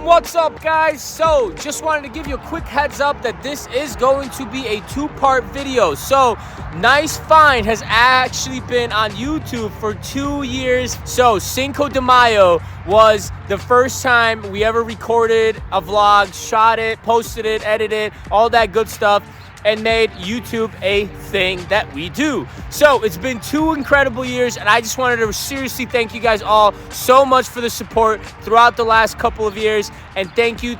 What's up, guys? So just wanted to give you a quick heads up that this is going to be a two-part video. So Nice Find has actually been on YouTube for 2 years. So Cinco de Mayo was the first time we ever recorded a vlog, shot it, posted it, edited, all that good stuff, and made YouTube a thing that we do. So it's been 2 incredible years, and I just wanted to seriously thank you guys all so much for the support throughout the last couple of years. And thank you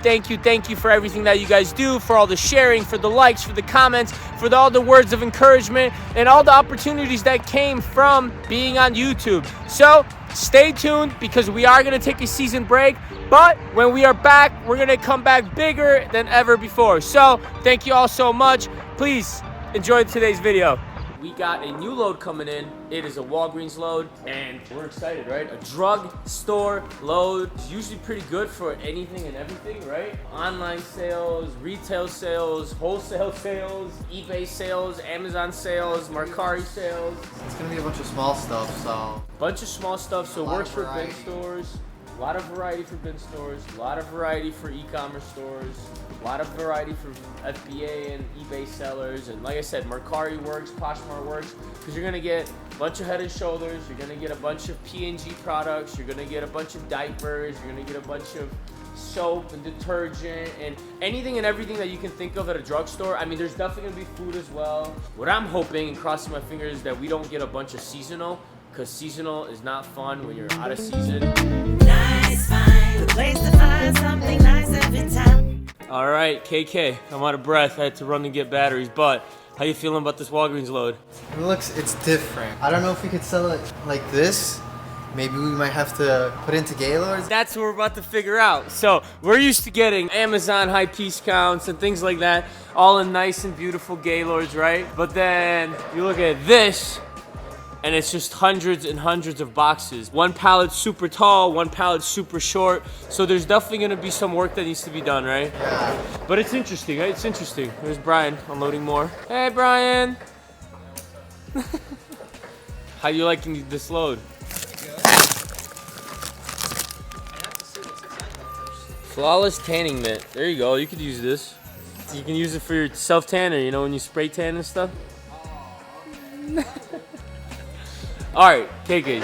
for everything that you guys do, for all the sharing, for the likes, for the comments, for all the words of encouragement, and all the opportunities that came from being on YouTube. So stay tuned, because we are gonna take a season break, but when we are back, we're gonna come back bigger than ever before. So thank you all so much. Please enjoy today's video. We got a new load coming in. It is a Walgreens load, and we're excited, right? A drugstore load is usually pretty good for anything and everything, right? Online sales, retail sales, wholesale sales, eBay sales, Amazon sales, Mercari sales. It's gonna be a bunch of small stuff, so. Bunch of small stuff, so it works for bin stores. A lot of variety for bin stores, a lot of variety for e-commerce stores, a lot of variety for FBA and eBay sellers, and like I said, Mercari works, Poshmark works, because you're gonna get a bunch of Head and Shoulders, you're gonna get a bunch of P&G products, you're gonna get a bunch of diapers, you're gonna get a bunch of soap and detergent and anything and everything that you can think of at a drugstore. I mean, there's definitely gonna be food as well. What I'm hoping and crossing my fingers is that we don't get a bunch of seasonal, because seasonal is not fun when you're out of season. Nice Find, the place to find something nice every time. All right, KK, I'm out of breath. I had to run and get batteries, but how you feeling about this Walgreens load? It's different. I don't know if we could sell it like this. Maybe we might have to put it into Gaylords. That's what we're about to figure out. So we're used to getting Amazon high piece counts and things like that, all in nice and beautiful Gaylords, right? But then you look at this, and it's just hundreds and hundreds of boxes. One pallet's super tall, one pallet's super short. So there's definitely gonna be some work that needs to be done, right? Yeah. But it's interesting, right? It's interesting. There's Brian unloading more. Hey, Brian. How you liking this load? Flawless tanning mitt. There you go. You could use this. You can use it for your self tanner. You know when you spray tan and stuff. All right, KK,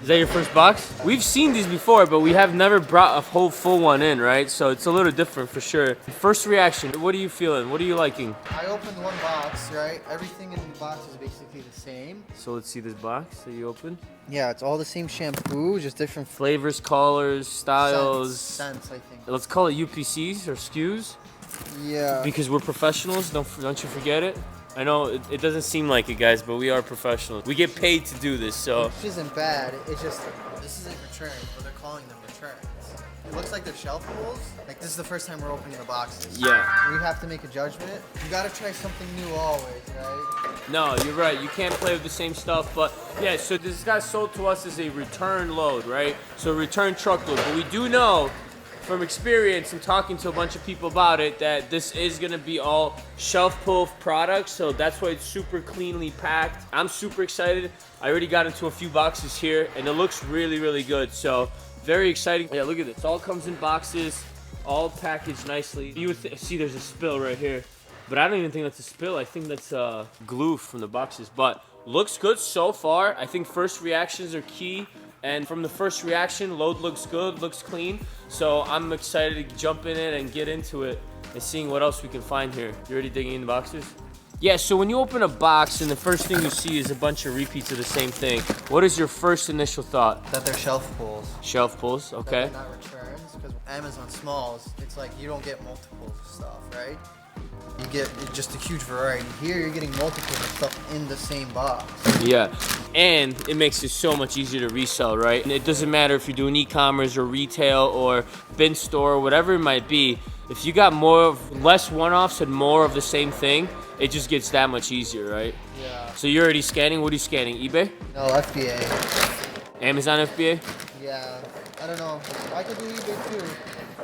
is that your first box? We've seen these before, but we have never brought a whole full one in, right? So it's a little different for sure. First reaction, what are you feeling? What are you liking? I opened one box, right? Everything in the box is basically the same. So let's see this box that you opened. Yeah, it's all the same shampoo, just different Flavors, colors, styles. Scents, I think. Let's call it UPCs or SKUs. Yeah. Because we're professionals, don't you forget it. I know it doesn't seem like it, guys, but we are professionals. We get paid to do this, so. Which isn't bad. It's just, this isn't returns, but they're calling them returns. It looks like they're shelf pulls. Like, this is the first time we're opening the boxes. Yeah. We have to make a judgment. You gotta try something new always, right? No, you're right. You can't play with the same stuff, but yeah, so this got sold to us as a return load, right? So return truckload, but we do know from experience and talking to a bunch of people about it that this is gonna be all shelf pull products, so that's why it's super cleanly packed. I'm super excited. I already got into a few boxes here, and it looks really, really good, so very exciting. Yeah, look at this. It all comes in boxes, all packaged nicely. You would see there's a spill right here, but I don't even think that's a spill. I think that's glue from the boxes, but looks good so far. I think first reactions are key. And from the first reaction, load looks good, looks clean. So I'm excited to jump in it and get into it and seeing what else we can find here. You already digging in the boxes? Yeah, so when you open a box and the first thing you see is a bunch of repeats of the same thing, what is your first initial thought? That they're shelf pulls. Shelf pulls, okay. That they're not returns, because Amazon Smalls, it's like you don't get multiples of stuff, right? You get just a huge variety. Here, you're getting multiples of stuff in the same box. Yeah, and it makes it so much easier to resell, right? And it doesn't matter if you're doing e-commerce or retail or bin store, whatever it might be. If you got less one-offs and more of the same thing, it just gets that much easier, right? Yeah. So you're already scanning. What are you scanning? eBay? No, FBA. Amazon FBA? Yeah. I don't know. I could do eBay too.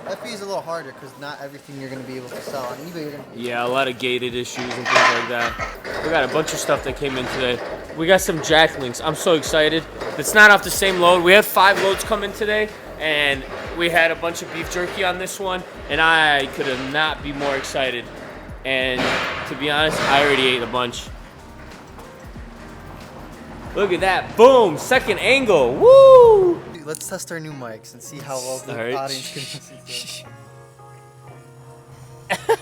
FBA is a little harder because not everything you're going to be able to sell. On eBay, you're going to be... Yeah, a lot of gated issues and things like that. We got a bunch of stuff that came in today. We got some jack links. I'm so excited. It's not off the same load. We had 5 loads come in today, and we had a bunch of beef jerky on this one, and I could have not be more excited. And to be honest, I already ate a bunch. Look at that, boom, second angle, woo! Let's test our new mics and see how well the Alright. audience can listen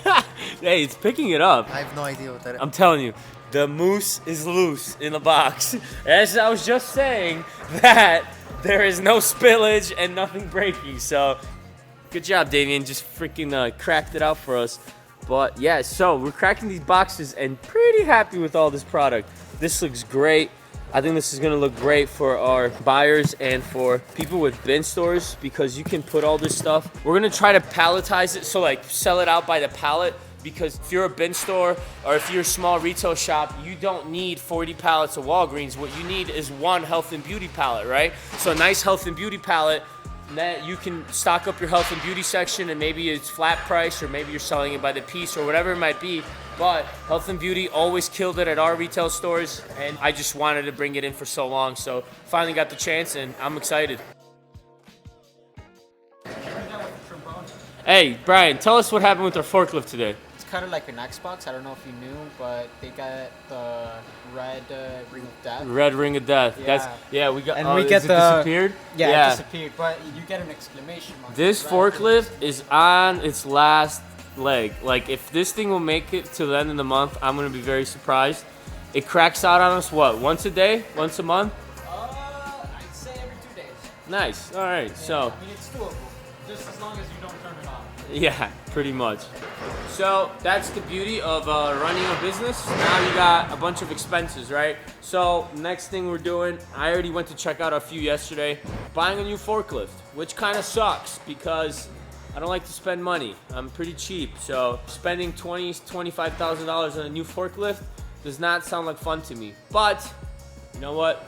to. Hey, it's picking it up. I have no idea what that is. I'm telling you, the moose is loose in the box. As I was just saying, that there is no spillage and nothing breaking. So, good job, Damien. Just freaking cracked it out for us. But yeah, so we're cracking these boxes and pretty happy with all this product. This looks great. I think this is gonna look great for our buyers and for people with bin stores because you can put all this stuff. We're gonna try to palletize it, so like sell it out by the pallet, because if you're a bin store or if you're a small retail shop, you don't need 40 pallets of Walgreens. What you need is one health and beauty pallet, right? So a nice health and beauty pallet that you can stock up your health and beauty section, and maybe it's flat price or maybe you're selling it by the piece or whatever it might be. But health and beauty always killed it at our retail stores, and I just wanted to bring it in for so long. So finally got the chance, and I'm excited. Hey, Brian, tell us what happened with our forklift today. It's kind of like an Xbox. I don't know if you knew, but they got the red ring of death. Red ring of death. Yeah. We got. And we is get it the disappeared. Yeah, it disappeared. But you get an exclamation mark. This Red. forklift is on its last leg. Like, if this thing will make it to the end of the month, I'm gonna be very surprised. It cracks out on us what, once a day, once a month? I'd say every 2 days. Nice. All right. Yeah, So. I mean, it's doable, just as long as you don't turn it off. Yeah, pretty much. So that's the beauty of running a business. Now you got a bunch of expenses, right? So next thing we're doing, I already went to check out a few yesterday, buying a new forklift, which kind of sucks because I don't like to spend money. I'm pretty cheap, so spending $25,000 on a new forklift does not sound like fun to me. But you know what?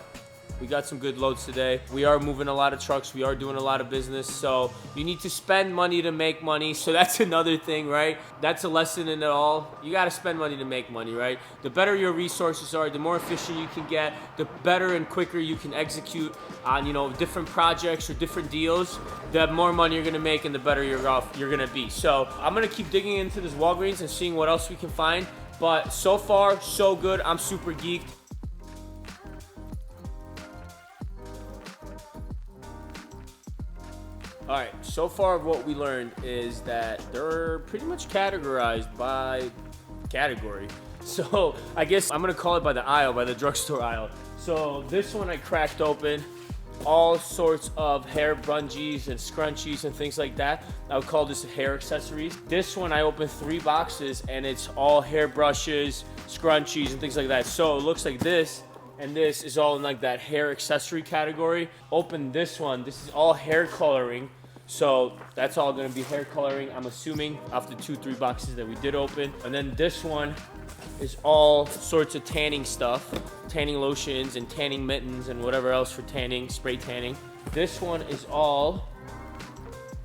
We got some good loads today. We are moving a lot of trucks. We are doing a lot of business. So you need to spend money to make money. So that's another thing, right? That's a lesson in it all. You got to spend money to make money, right? The better your resources are, the more efficient you can get, the better and quicker you can execute on, different projects or different deals, the more money you're going to make and the better you're going to be. So I'm going to keep digging into this Walgreens and seeing what else we can find. But so far, so good. I'm super geeked. All right, so far what we learned is that they're pretty much categorized by category. So I guess I'm gonna call it by the aisle, by the drugstore aisle. So this one I cracked open, all sorts of hair bungees and scrunchies and things like that. I would call this hair accessories. This one I opened 3 boxes and it's all hair brushes, scrunchies and things like that. So it looks like this and this is all in like that hair accessory category. Open this one, this is all hair coloring. So that's all gonna be hair coloring, I'm assuming, off the 2-3 boxes that we did open. And then this one is all sorts of tanning stuff, tanning lotions and tanning mittens and whatever else for tanning, spray tanning. This one is all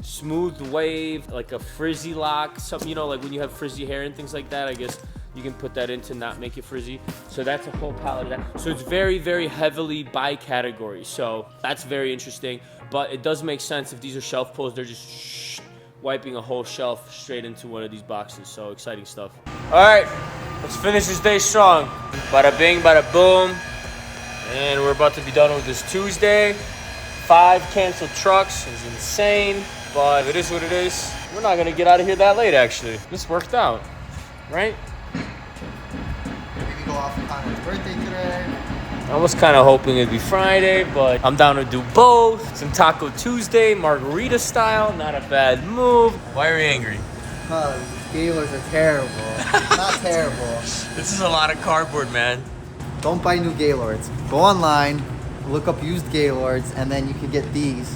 smooth wave, like a frizzy lock, something, like when you have frizzy hair and things like that, I guess you can put that in to not make it frizzy. So that's a whole palette of that. So it's very, very heavily by category. So that's very interesting. But it does make sense if these are shelf pulls, they're just wiping a whole shelf straight into one of these boxes. So exciting stuff. All right, let's finish this day strong. Bada bing, bada boom. And we're about to be done with this Tuesday. 5 canceled trucks is insane, but it is what it is. We're not gonna get out of here that late, actually. This worked out, right? Maybe go off on Connor's birthday today. I was kind of hoping it'd be Friday, but I'm down to do both. Some Taco Tuesday, margarita style, not a bad move. Why are you angry? Because Gaylords are terrible. Not terrible. This is a lot of cardboard, man. Don't buy new Gaylords. Go online, look up used Gaylords, and then you can get these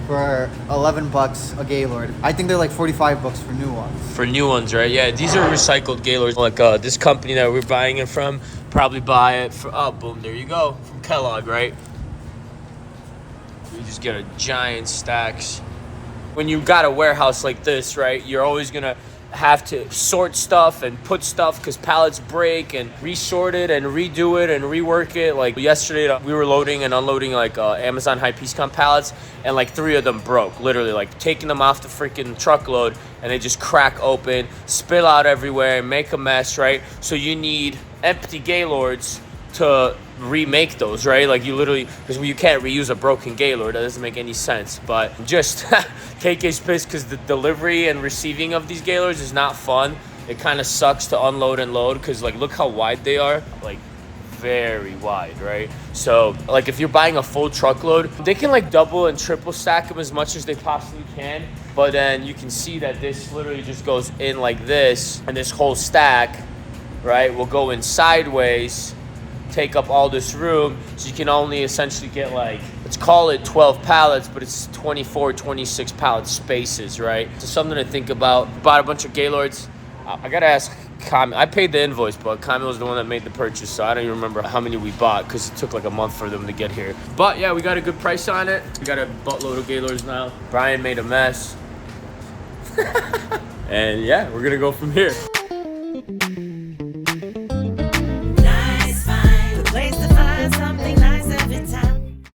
for $11 a Gaylord. I think they're like $45 for new ones. For new ones, right? Yeah, these are recycled Gaylords. Like this company that we're buying it from, probably buy it for, oh, boom, there you go, from Kellogg, right? You just get a giant stacks. When you got a warehouse like this, right, you're always gonna have to sort stuff and put stuff because pallets break, and resort it and redo it and rework it. Like yesterday we were loading and unloading like Amazon high piece count pallets, and like 3 of them broke, literally, like taking them off the freaking truckload, and they just crack open, spill out everywhere, make a mess, right? So you need empty Gaylords to remake those, right? Like you literally, because you can't reuse a broken Gaylord, that doesn't make any sense. But just KK's pissed because the delivery and receiving of these Gaylords is not fun. It kind of sucks to unload and load because like look how wide they are, like very wide, right? So like if you're buying a full truckload, they can like double and triple stack them as much as they possibly can, but then you can see that this literally just goes in like this, and this whole stack, right, will go in sideways, take up all this room, so you can only essentially get like, let's call it 12 pallets, but it's 24, 26 pallet spaces, right? So something to think about. Bought a bunch of Gaylords. I gotta ask Kami. I paid the invoice, but Kami was the one that made the purchase, so I don't even remember how many we bought because it took like a month for them to get here. But yeah, we got a good price on it. We got a buttload of Gaylords now. Brian made a mess. And yeah, we're gonna go from here.